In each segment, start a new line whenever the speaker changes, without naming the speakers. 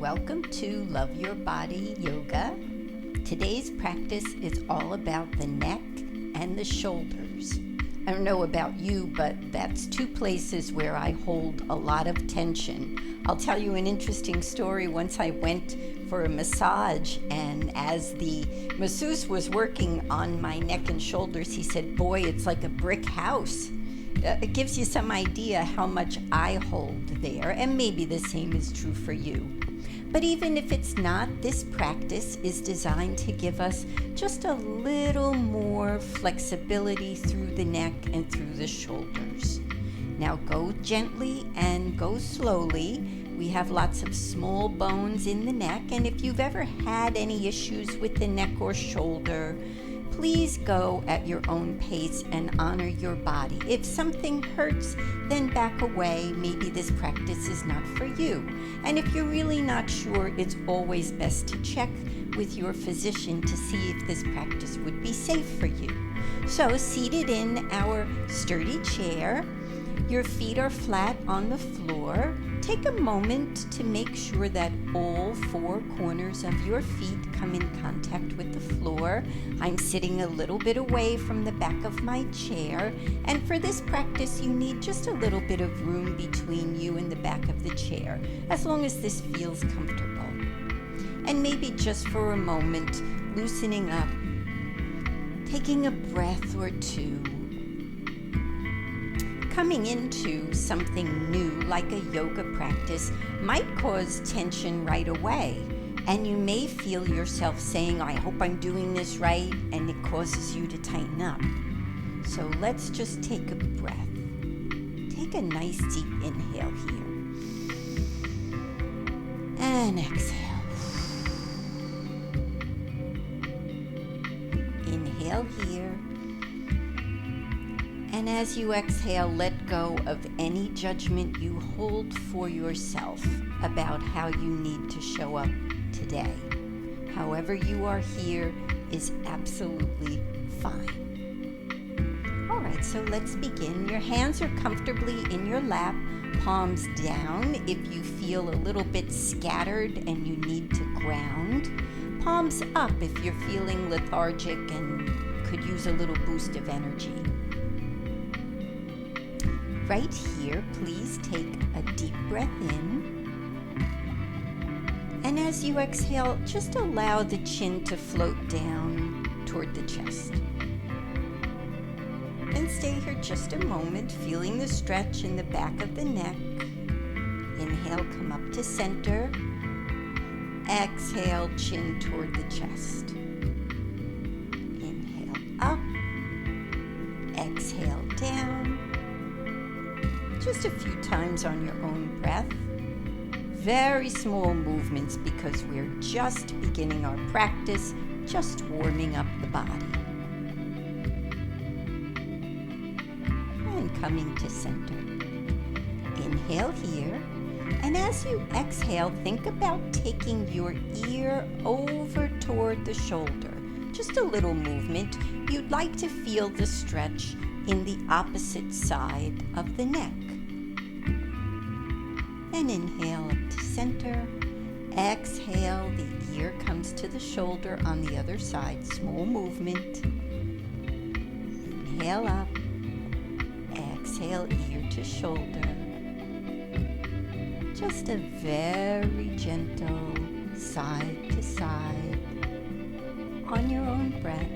Welcome to Love Your Body Yoga. Today's practice is all about the neck and the shoulders. I don't know about you, but that's two places where I hold a lot of tension. I'll tell you an interesting story. Once I went for a massage, and as the masseuse was working on my neck and shoulders, he said, "Boy, it's like a brick house." It gives you some idea how much I hold there, and maybe the same is true for you. But even if it's not, this practice is designed to give us just a little more flexibility through the neck and through the shoulders. Now go gently and go slowly. We have lots of small bones in the neck, and if you've ever had any issues with the neck or shoulder, please go at your own pace and honor your body. If something hurts, then back away. Maybe this practice is not for you. And if you're really not sure, it's always best to check with your physician to see if this practice would be safe for you. So, seated in our sturdy chair, your feet are flat on the floor. Take a moment to make sure that all four corners of your feet come in contact with the floor. I'm sitting a little bit away from the back of my chair, and for this practice you need just a little bit of room between you and the back of the chair, as long as this feels comfortable. And maybe just for a moment, loosening up, taking a breath or two. Coming into something new like a yoga practice might cause tension right away, and you may feel yourself saying, "I hope I'm doing this right," and it causes you to tighten up. So let's just take a breath. Take a nice deep inhale here. And exhale. Inhale here. And as you exhale, let go of any judgment you hold for yourself about how you need to show up today. However you are here is absolutely fine. All right, so let's begin. Your hands are comfortably in your lap, palms down if you feel a little bit scattered and you need to ground. Palms up if you're feeling lethargic and could use a little boost of energy. Right here, please take a deep breath in. And as you exhale, just allow the chin to float down toward the chest. And stay here just a moment, feeling the stretch in the back of the neck. Inhale, come up to center. Exhale, chin toward the chest. Inhale up. Exhale down. Just a few times on your own breath. Very small movements because we're just beginning our practice, just warming up the body. And coming to center. Inhale here. And as you exhale, think about taking your ear over toward the shoulder. Just a little movement. You'd like to feel the stretch in the opposite side of the neck. And inhale up to center. Exhale, the ear comes to the shoulder on the other side. Small movement. Inhale up. Exhale, ear to shoulder. Just a very gentle side to side on your own breath.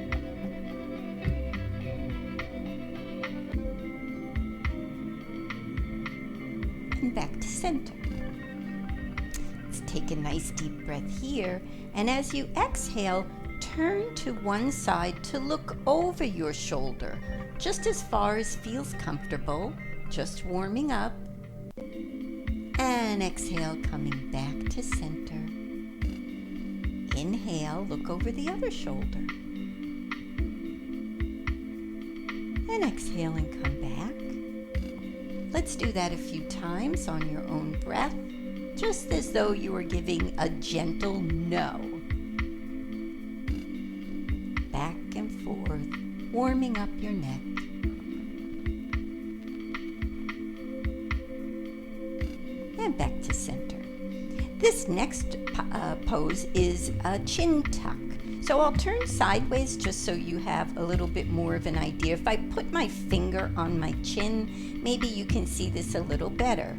Back to center. Let's take a nice deep breath here, and as you exhale, turn to one side to look over your shoulder, just as far as feels comfortable, just warming up. And exhale, coming back to center. Inhale, look over the other shoulder. And exhale and come back. Let's do that a few times on your own breath, just as though you were giving a gentle no. Back and forth, warming up your neck. And back to center. This next pose is a chin tuck. So I'll turn sideways just so you have a little bit more of an idea. If I put my finger on my chin, maybe you can see this a little better.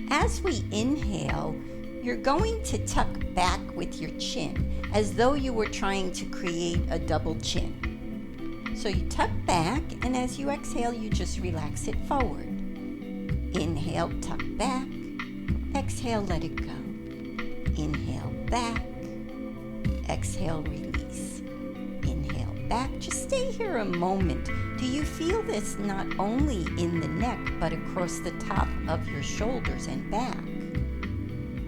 As we inhale, you're going to tuck back with your chin as though you were trying to create a double chin. So you tuck back, and as you exhale, you just relax it forward. Inhale, tuck back. Exhale, let it go. Inhale, back. Exhale, release. Inhale, back. Just stay here a moment. Do you feel this not only in the neck, but across the top of your shoulders and back?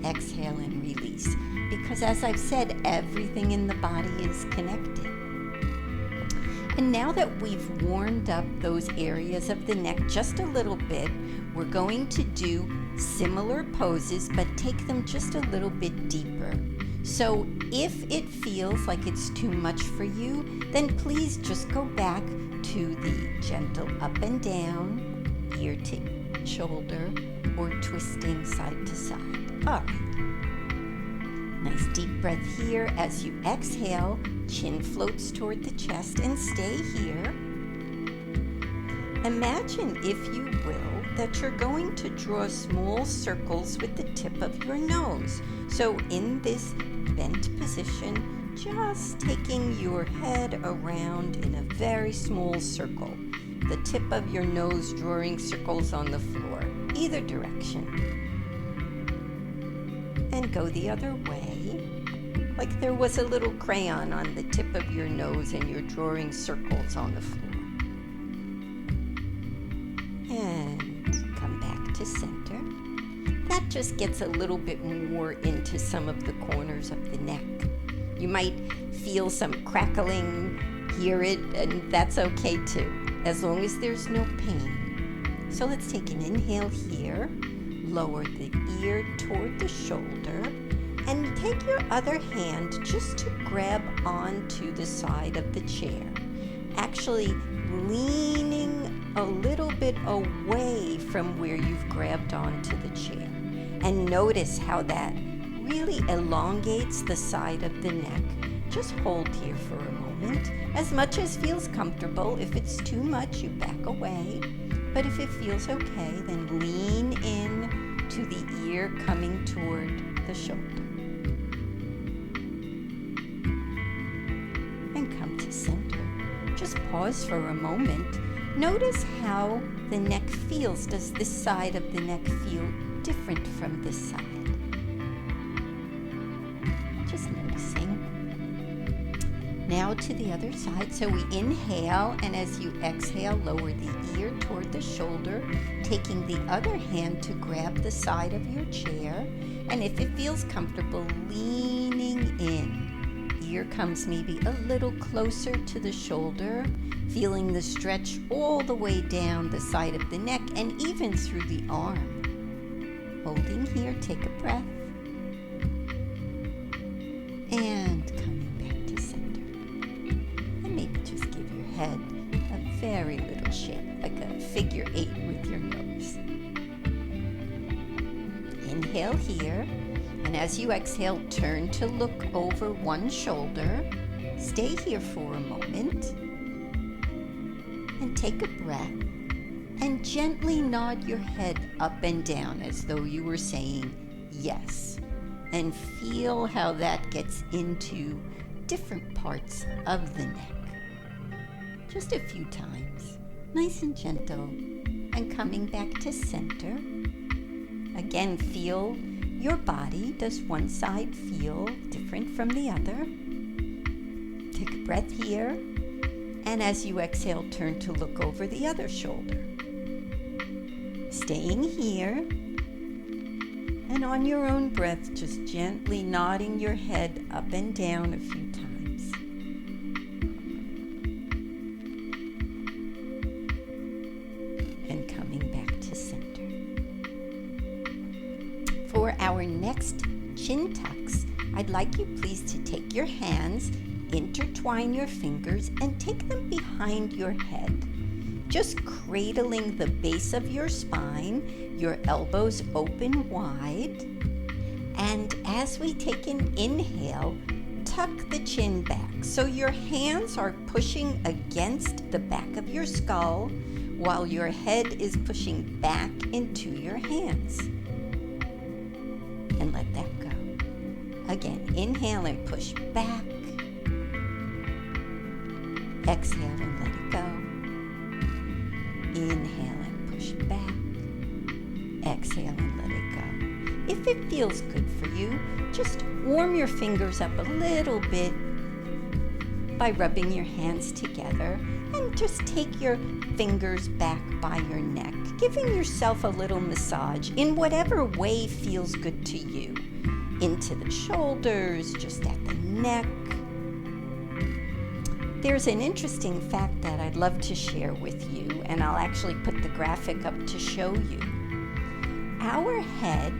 Exhale and release. Because as I've said, everything in the body is connected. And now that we've warmed up those areas of the neck just a little bit, we're going to do similar poses, but take them just a little bit deeper. So if it feels like it's too much for you, then please just go back to the gentle up and down, ear to shoulder, or twisting side to side. All right. Nice deep breath here. As you exhale, chin floats toward the chest and stay here. Imagine, if you will, that you're going to draw small circles with the tip of your nose. So in this bent position, just taking your head around in a very small circle. The tip of your nose drawing circles on the floor, either direction. And go the other way, like there was a little crayon on the tip of your nose and you're drawing circles on the floor. And come back to center. That just gets a little bit more into some of the corners of the neck. You might feel some crackling, hear it, and that's okay too, as long as there's no pain. So let's take an inhale here. Lower the ear toward the shoulder, and take your other hand just to grab onto the side of the chair, actually leaning a little bit away from where you've grabbed onto the chair. And notice how that really elongates the side of the neck. Just hold here for a moment, as much as feels comfortable. If it's too much, you back away. But if it feels okay, then lean in to the ear coming toward the shoulder. And come to center. Just pause for a moment. Notice how the neck feels. Does this side of the neck feel different from this side? Just noticing. Now to the other side. So we inhale, and as you exhale, lower the ear toward the shoulder, taking the other hand to grab the side of your chair. And if it feels comfortable, leaning in. Ear comes maybe a little closer to the shoulder, feeling the stretch all the way down the side of the neck and even through the arm. Holding here, take a breath. And coming back to center. And maybe just give your head a very little shake, like a figure 8 with your nose. Inhale here, and as you exhale, turn to look over one shoulder. Stay here for a moment, and take a breath, and gently nod your head up and down as though you were saying yes. And feel how that gets into different parts of the neck. Just a few times, nice and gentle, and coming back to center. Again, feel your body. Does one side feel different from the other? Take a breath here, and as you exhale, turn to look over the other shoulder. Staying here. And on your own breath, just gently nodding your head up and down a few times. And coming back to center. For our next chin tucks, I'd like you please to take your hands, intertwine your fingers, and take them behind your head. Just cradling the base of your spine, your elbows open wide. And as we take an inhale, tuck the chin back. So your hands are pushing against the back of your skull while your head is pushing back into your hands. And let that go. Again, inhale and push back. Exhale and let it go. Inhale and push back. Exhale and let it go. If it feels good for you, just warm your fingers up a little bit by rubbing your hands together, and just take your fingers back by your neck, giving yourself a little massage in whatever way feels good to you. Into the shoulders, just at the neck. There's an interesting fact that I'd love to share with you, and I'll actually put the graphic up to show you. Our head,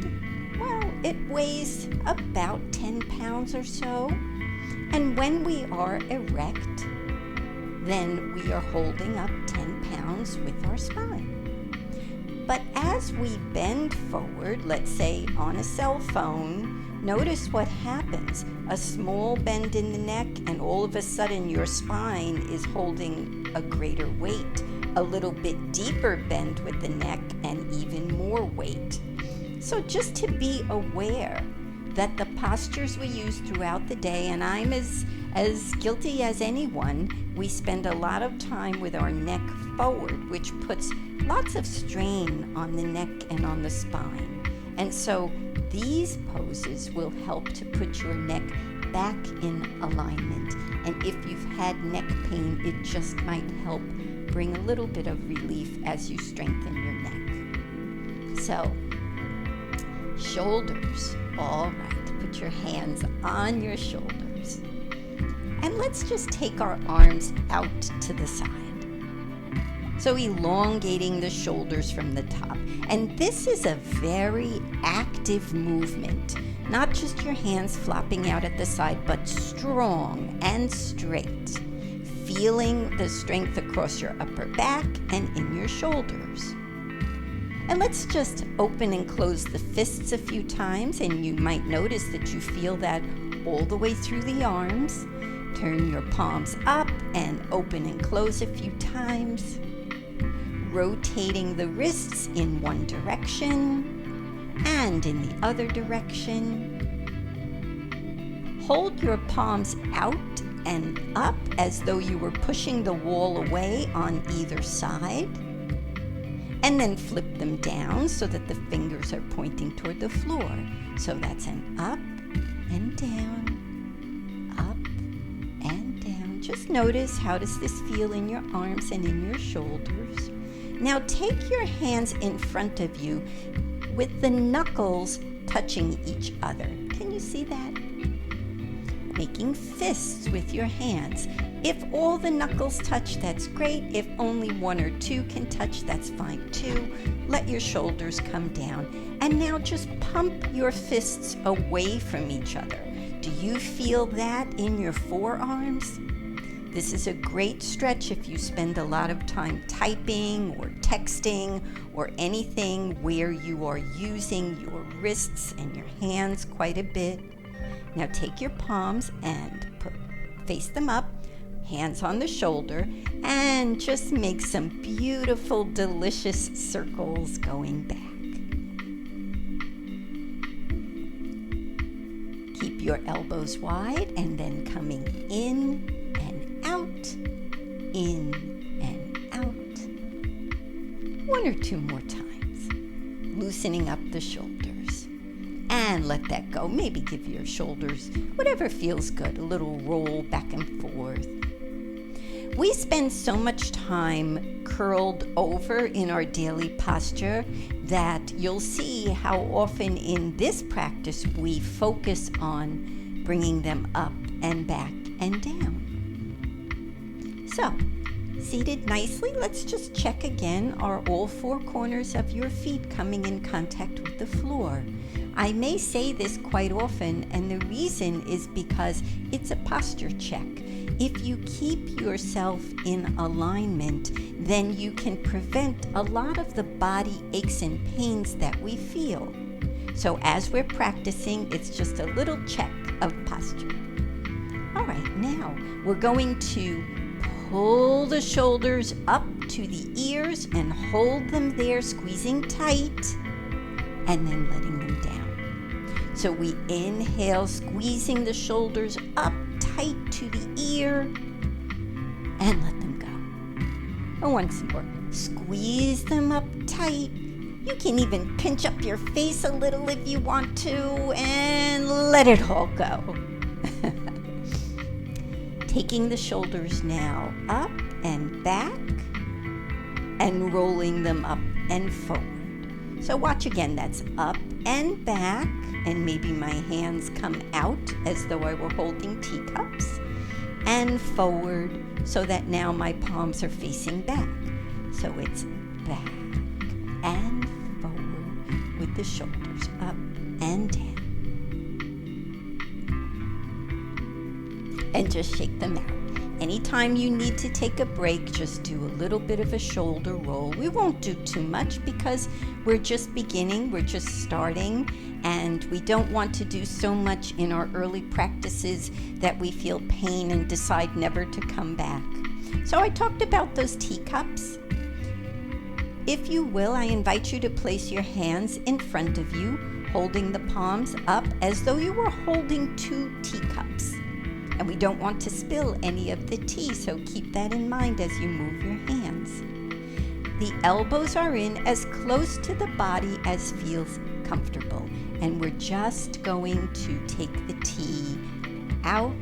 well, it weighs about 10 pounds or so. And when we are erect, then we are holding up 10 pounds with our spine. But as we bend forward, let's say on a cell phone, notice what happens. A small bend in the neck, and all of a sudden your spine is holding a greater weight. A little bit deeper bend with the neck, and even more weight. So just to be aware that the postures we use throughout the day, and I'm as guilty as anyone, we spend a lot of time with our neck forward, which puts lots of strain on the neck and on the spine. And so these poses will help to put your neck back in alignment. And if you've had neck pain, it just might help bring a little bit of relief as you strengthen your neck. So, shoulders. All right, put your hands on your shoulders. And let's just take our arms out to the side. So elongating the shoulders from the top. And this is a very active movement. Not just your hands flopping out at the side, but strong and straight. Feeling the strength across your upper back and in your shoulders. And let's just open and close the fists a few times, and you might notice that you feel that all the way through the arms. Turn your palms up and open and close a few times. Rotating the wrists in one direction and in the other direction. Hold your palms out and up as though you were pushing the wall away on either side. And then flip them down so that the fingers are pointing toward the floor. So that's an up and down, up and down. Just notice, how does this feel in your arms and in your shoulders? Now take your hands in front of you with the knuckles touching each other. Can you see that? Making fists with your hands. If all the knuckles touch, that's great. If only one or two can touch, that's fine too. Let your shoulders come down. And now just pump your fists away from each other. Do you feel that in your forearms? This is a great stretch if you spend a lot of time typing or texting or anything where you are using your wrists and your hands quite a bit. Now take your palms and face them up. Hands on the shoulder, and just make some beautiful, delicious circles going back. Keep your elbows wide, and then coming in and out, in and out. One or two more times. Loosening up the shoulders. And let that go. Maybe give your shoulders whatever feels good, a little roll back and forth. We spend so much time curled over in our daily posture that you'll see how often in this practice we focus on bringing them up and back and down. So, seated nicely, let's just check again. Are all four corners of your feet coming in contact with the floor? I may say this quite often, and the reason is because it's a posture check. If you keep yourself in alignment, then you can prevent a lot of the body aches and pains that we feel. So as we're practicing, it's just a little check of posture. All right, now we're going to pull the shoulders up to the ears and hold them there, squeezing tight, and then letting them down. So we inhale, squeezing the shoulders up tight to the ear, and let them go. And once more, squeeze them up tight. You can even pinch up your face a little if you want to, and let it all go. Taking the shoulders now up and back, and rolling them up and forward. So watch again, that's up and back, and maybe my hands come out as though I were holding teacups, and forward so that now my palms are facing back. So it's back and forward with the shoulders up and down. And just shake them out. Anytime you need to take a break, just do a little bit of a shoulder roll. We won't do too much because we're just beginning, we're just starting, and we don't want to do so much in our early practices that we feel pain and decide never to come back. So I talked about those teacups. If you will, I invite you to place your hands in front of you, holding the palms up as though you were holding 2 teacups. And we don't want to spill any of the tea, so keep that in mind as you move your hands. The elbows are in as close to the body as feels comfortable. And we're just going to take the tea out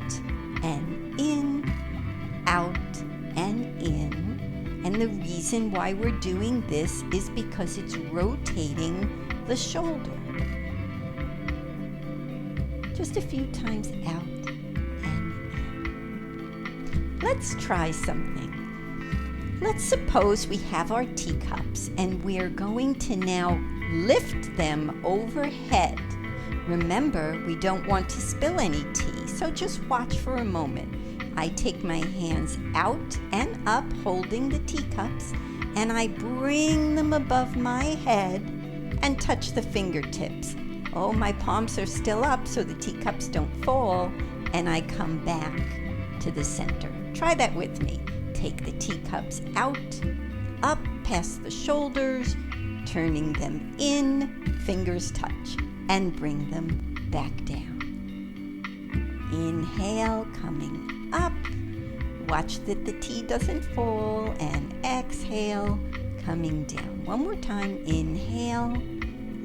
and in, out and in. And the reason why we're doing this is because it's rotating the shoulder. Just a few times out. Let's try something. Let's suppose we have our teacups and we're going to now lift them overhead. Remember, we don't want to spill any tea, so just watch for a moment. I take my hands out and up, holding the teacups, and I bring them above my head and touch the fingertips. Oh, my palms are still up so the teacups don't fall, and I come back to the center. Try that with me. Take the teacups out, up past the shoulders, turning them in, fingers touch, and bring them back down. Inhale, coming up. Watch that the tea doesn't fall, and exhale, coming down. One more time. Inhale,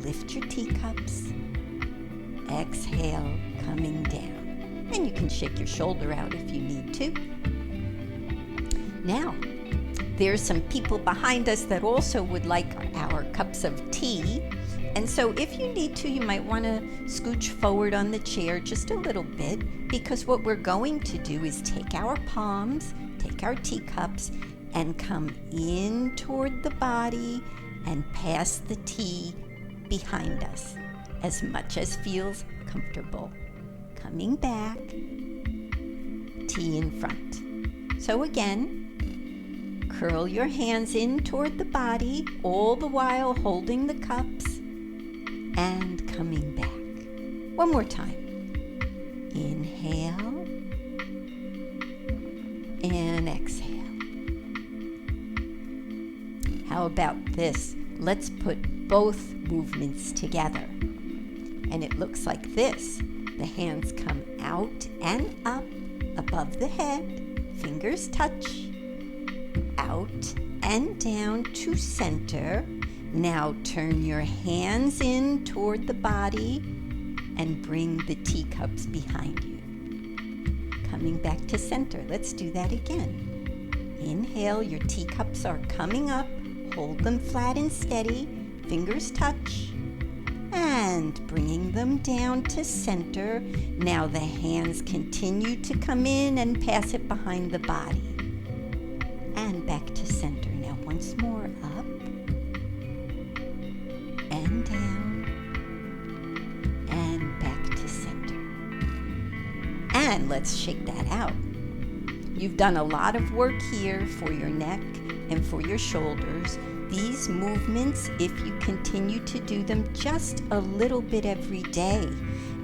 lift your teacups. Exhale, coming down. And you can shake your shoulder out if you need to. Now, there's some people behind us that also would like our cups of tea. And so if you need to, you might want to scooch forward on the chair just a little bit, because what we're going to do is take our palms, take our teacups, and come in toward the body and pass the tea behind us as much as feels comfortable. Coming back, tea in front. So again, curl your hands in toward the body, all the while holding the cups and coming back. One more time. Inhale and exhale. How about this? Let's put both movements together. And it looks like this. The hands come out and up above the head, fingers touch, out and down to center. Now turn your hands in toward the body and bring the teacups behind you. Coming back to center. Let's do that again. Inhale, your teacups are coming up. Hold them flat and steady. Fingers touch. And bringing them down to center. Now the hands continue to come in and pass it behind the body. And back to center. Now once more, up and down and back to center. And let's shake that out. You've done a lot of work here for your neck and for your shoulders. these movements, if you continue to do them just a little bit every day,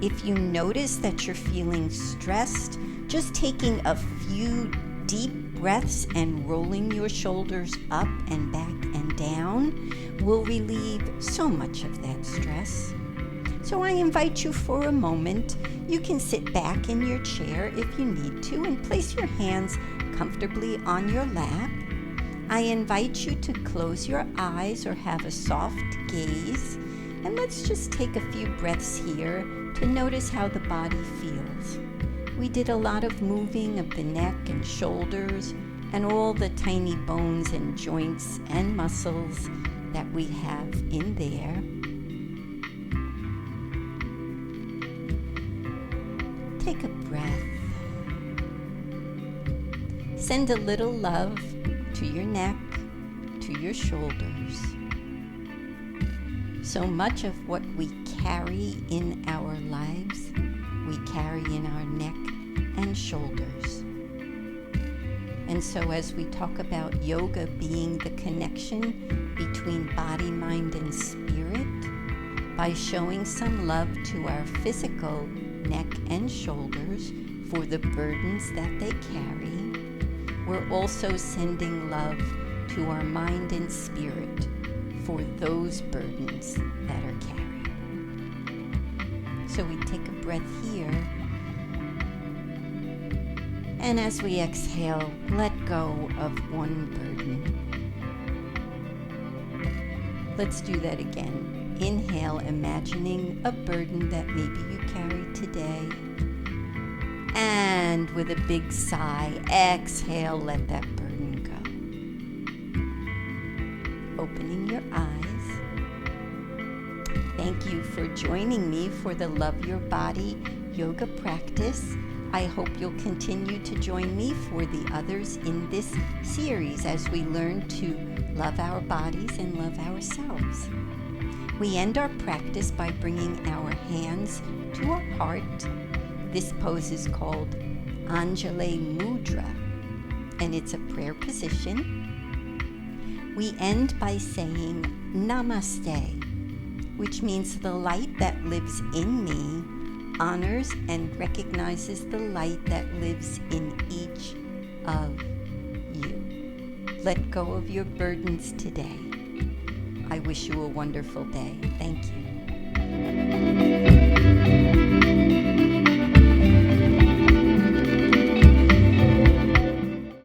if you notice that you're feeling stressed, just taking a few deep breaths and rolling your shoulders up and back and down will relieve so much of that stress. So I invite you for a moment. You can sit back in your chair if you need to and place your hands comfortably on your lap. I invite you to close your eyes or have a soft gaze, and let's just take a few breaths here to notice how the body feels. We did a lot of moving of the neck and shoulders and all the tiny bones and joints and muscles that we have in there. Take a breath. Send a little love to your neck, to your shoulders. So much of what we carry in our lives, we carry in our neck and shoulders. And so as we talk about yoga being the connection between body, mind, and spirit, by showing some love to our physical neck and shoulders for the burdens that they carry, we're also sending love to our mind and spirit for those burdens that are carried. So we take a breath here, and as we exhale, let go of one burden. Let's do that again. Inhale, imagining a burden that maybe you carry today. And with a big sigh, exhale, let that burden go. Opening your eyes. Thank you for joining me for the Love Your Body yoga practice. I hope you'll continue to join me for the others in this series as we learn to love our bodies and love ourselves. We end our practice by bringing our hands to our heart. This pose is called Anjali Mudra, and it's a prayer position. We end by saying Namaste, which means the light that lives in me honors and recognizes the light that lives in each of you. Let go of your burdens today. I wish you a wonderful day. Thank you.